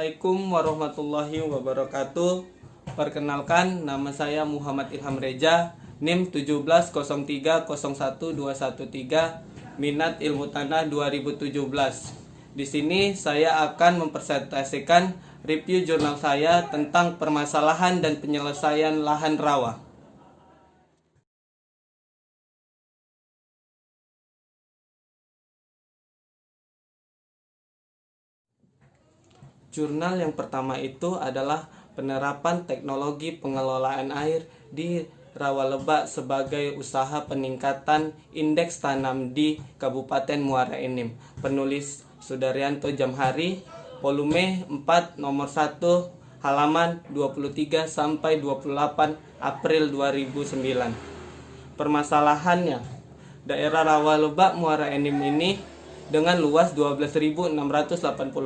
Assalamualaikum warahmatullahi wabarakatuh. Perkenalkan, nama saya Muhammad Ilham Reja, NIM 1703012113, Minat Ilmu Tanah 2017. Di sini saya akan mempresentasikan review jurnal saya tentang permasalahan dan penyelesaian lahan rawa. Jurnal yang pertama itu adalah penerapan teknologi pengelolaan air di Rawaleba sebagai usaha peningkatan indeks tanam di Kabupaten Muara Enim. Penulis Sudaryanto Jamhari, volume 4 nomor 1, halaman 23 sampai 28 April 2009. Permasalahannya, daerah Rawaleba Muara Enim ini dengan luas 12.680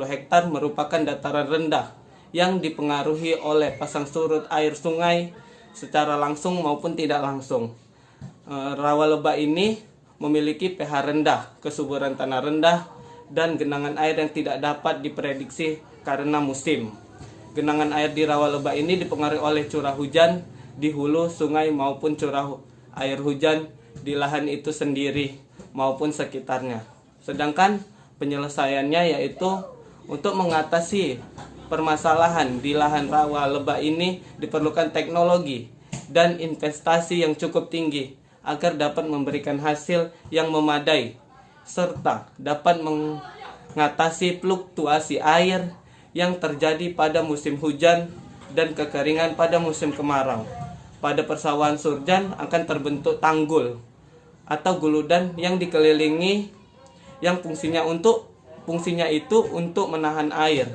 hektar merupakan dataran rendah yang dipengaruhi oleh pasang surut air sungai secara langsung maupun tidak langsung. Rawaleba ini memiliki pH rendah, kesuburan tanah rendah, dan genangan air yang tidak dapat diprediksi karena musim. Genangan air di Rawaleba ini dipengaruhi oleh curah hujan di hulu sungai maupun curah air hujan di lahan itu sendiri maupun sekitarnya. Sedangkan penyelesaiannya yaitu untuk mengatasi permasalahan di lahan Rawaleba ini diperlukan teknologi dan investasi yang cukup tinggi agar dapat memberikan hasil yang memadai serta dapat mengatasi fluktuasi air yang terjadi pada musim hujan dan kekeringan pada musim kemarau. Pada persawahan surjan akan terbentuk tanggul atau guludan yang dikelilingi yang fungsinya itu untuk menahan air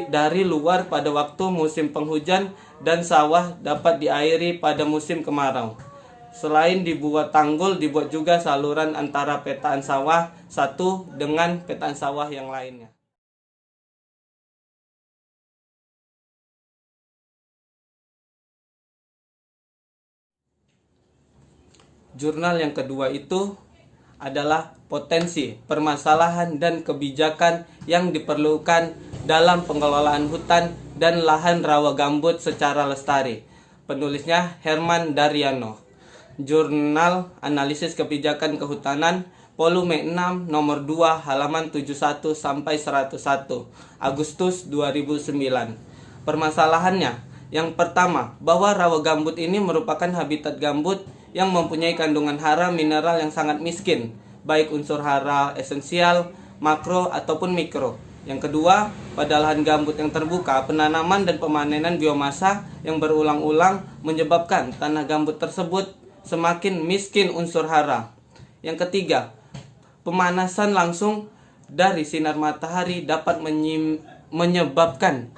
dari luar pada waktu musim penghujan dan sawah dapat diairi pada musim kemarau. Selain dibuat tanggul, dibuat juga saluran antara petaan sawah satu dengan petaan sawah yang lainnya. Jurnal yang kedua itu adalah potensi, permasalahan, dan kebijakan yang diperlukan dalam pengelolaan hutan dan lahan rawa gambut secara lestari. Penulisnya Herman Daryano. Jurnal Analisis Kebijakan Kehutanan, volume 6 nomor 2, halaman 71 sampai 101, Agustus 2009. Permasalahannya, yang pertama, bahwa rawa gambut ini merupakan habitat gambut yang mempunyai kandungan hara mineral yang sangat miskin, baik unsur hara esensial, makro, ataupun mikro. Yang kedua, pada lahan gambut yang terbuka, penanaman dan pemanenan biomasa yang berulang-ulang menyebabkan tanah gambut tersebut semakin miskin unsur hara. Yang ketiga, pemanasan langsung dari sinar matahari dapat menyebabkan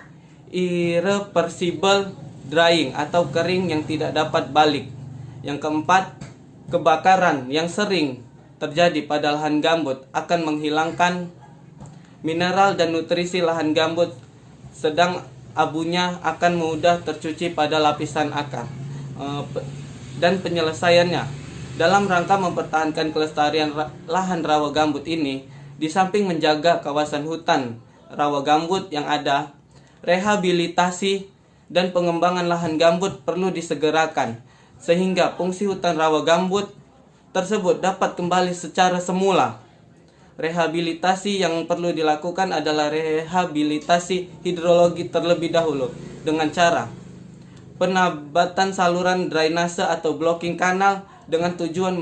irreversible drying atau kering yang tidak dapat balik. Yang keempat, kebakaran yang sering terjadi pada lahan gambut akan menghilangkan mineral dan nutrisi lahan gambut, sedang abunya akan mudah tercuci pada lapisan akar. Dan penyelesaiannya, dalam rangka mempertahankan kelestarian lahan rawa gambut ini, di samping menjaga kawasan hutan rawa gambut yang ada, rehabilitasi dan pengembangan lahan gambut perlu disegerakan sehingga fungsi hutan rawa gambut tersebut dapat kembali secara semula. Rehabilitasi yang perlu dilakukan adalah rehabilitasi hidrologi terlebih dahulu dengan cara penambatan saluran drainase atau blocking kanal dengan tujuan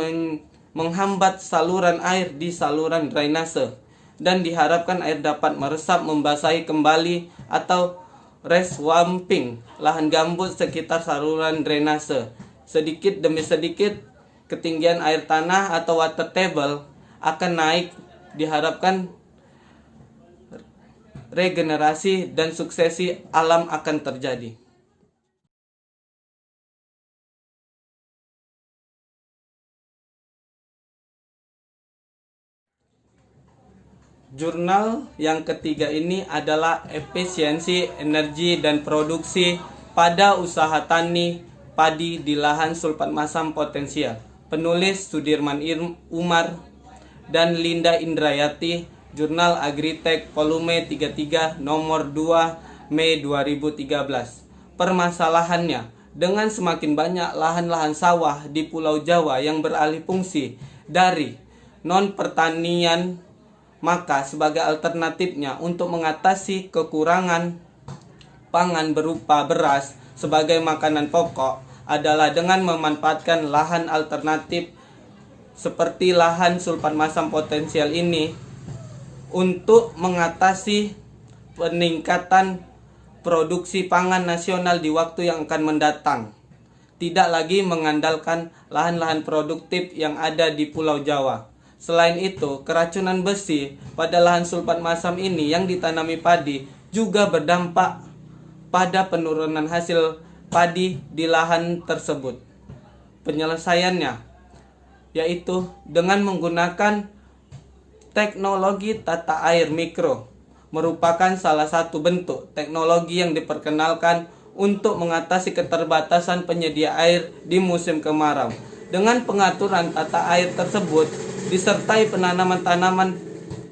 menghambat saluran air di saluran drainase, dan diharapkan air dapat meresap membasahi kembali atau reswamping lahan gambut sekitar saluran drainase. Sedikit demi sedikit ketinggian air tanah atau water table akan naik. Diharapkan regenerasi dan suksesi alam akan terjadi. Jurnal yang ketiga ini adalah efisiensi energi dan produksi pada usaha tani padi di lahan sulfat masam potensial. Penulis Sudirman Umar dan Linda Indrayati Jurnal Agritech volume 33 nomor 2 Mei 2013. Permasalahannya, dengan semakin banyak lahan-lahan sawah di Pulau Jawa yang beralih fungsi dari non-pertanian, maka sebagai alternatifnya untuk mengatasi kekurangan pangan berupa beras sebagai makanan pokok adalah dengan memanfaatkan lahan alternatif seperti lahan sulfat masam potensial ini untuk mengatasi peningkatan produksi pangan nasional di waktu yang akan mendatang. Tidak lagi mengandalkan lahan-lahan produktif yang ada di Pulau Jawa. Selain itu, keracunan besi pada lahan sulfat masam ini yang ditanami padi juga berdampak pada penurunan hasil padi di lahan tersebut. Penyelesaiannya yaitu dengan menggunakan teknologi tata air mikro, merupakan salah satu bentuk teknologi yang diperkenalkan untuk mengatasi keterbatasan penyedia air di musim kemarau. Dengan pengaturan tata air tersebut disertai penanaman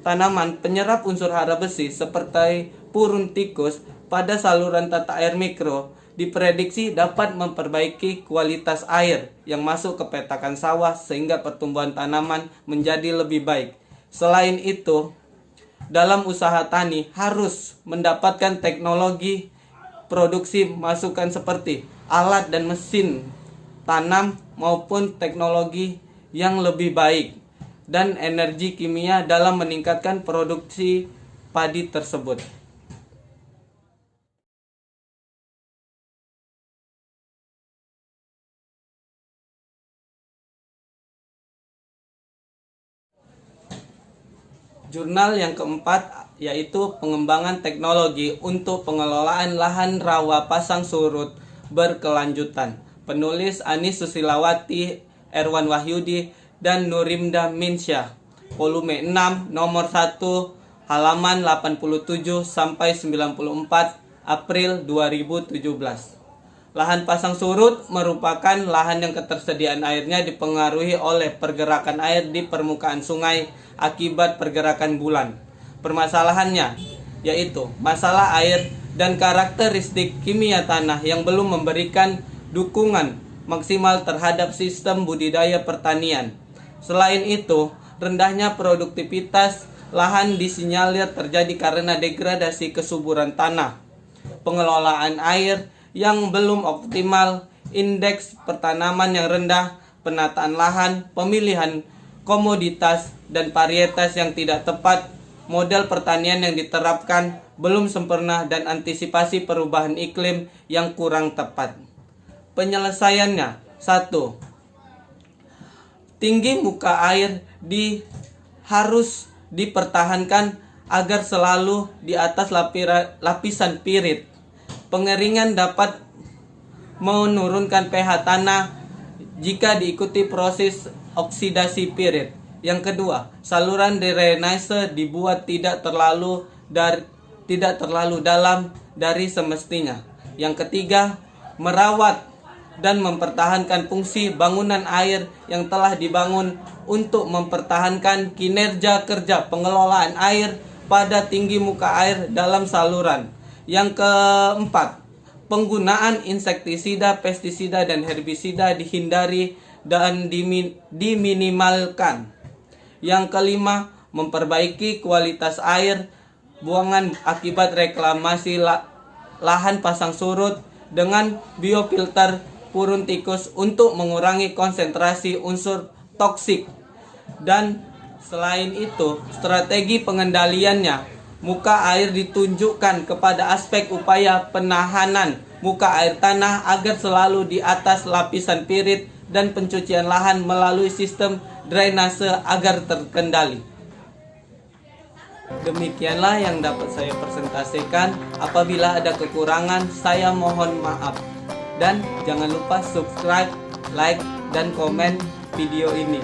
tanaman penyerap unsur hara besi seperti purun tikus pada saluran tata air mikro, diprediksi dapat memperbaiki kualitas air yang masuk ke petakan sawah sehingga pertumbuhan tanaman menjadi lebih baik. Selain itu, dalam usaha tani harus mendapatkan teknologi produksi masukan seperti alat dan mesin tanam maupun teknologi yang lebih baik dan energi kimia dalam meningkatkan produksi padi tersebut. Jurnal yang keempat yaitu pengembangan teknologi untuk pengelolaan lahan rawa pasang surut berkelanjutan. Penulis Anis Susilawati, Erwan Wahyudi, dan Nurimda Minsyah. Volume 6 nomor 1 halaman 87 sampai 94 April 2017. Lahan pasang surut merupakan lahan yang ketersediaan airnya dipengaruhi oleh pergerakan air di permukaan sungai akibat pergerakan bulan. Permasalahannya yaitu masalah air dan karakteristik kimia tanah yang belum memberikan dukungan maksimal terhadap sistem budidaya pertanian. Selain itu, rendahnya produktivitas lahan disinyalir terjadi karena degradasi kesuburan tanah, pengelolaan air yang belum optimal, indeks pertanaman yang rendah, penataan lahan, pemilihan komoditas dan varietas yang tidak tepat, model pertanian yang diterapkan belum sempurna, dan antisipasi perubahan iklim yang kurang tepat. Penyelesaiannya, 1. Tinggi muka air harus dipertahankan agar selalu di atas lapisan pirit. Pengeringan dapat menurunkan pH tanah jika diikuti proses oksidasi pirit. Yang kedua, saluran drainase dibuat tidak terlalu dalam dari semestinya. Yang ketiga, merawat dan mempertahankan fungsi bangunan air yang telah dibangun untuk mempertahankan kinerja kerja pengelolaan air pada tinggi muka air dalam saluran. Yang keempat, penggunaan insektisida, pestisida, dan herbisida dihindari dan diminimalkan. Yang kelima, memperbaiki kualitas air buangan akibat reklamasi lahan pasang surut dengan biofilter purun tikus untuk mengurangi konsentrasi unsur toksik. Dan selain itu, strategi pengendaliannya, muka air ditunjukkan kepada aspek upaya penahanan muka air tanah agar selalu di atas lapisan pirit dan pencucian lahan melalui sistem drainase agar terkendali. Demikianlah yang dapat saya presentasikan. Apabila ada kekurangan, saya mohon maaf. Dan jangan lupa subscribe, like, dan komen video ini.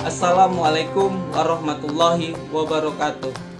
Assalamualaikum warahmatullahi wabarakatuh.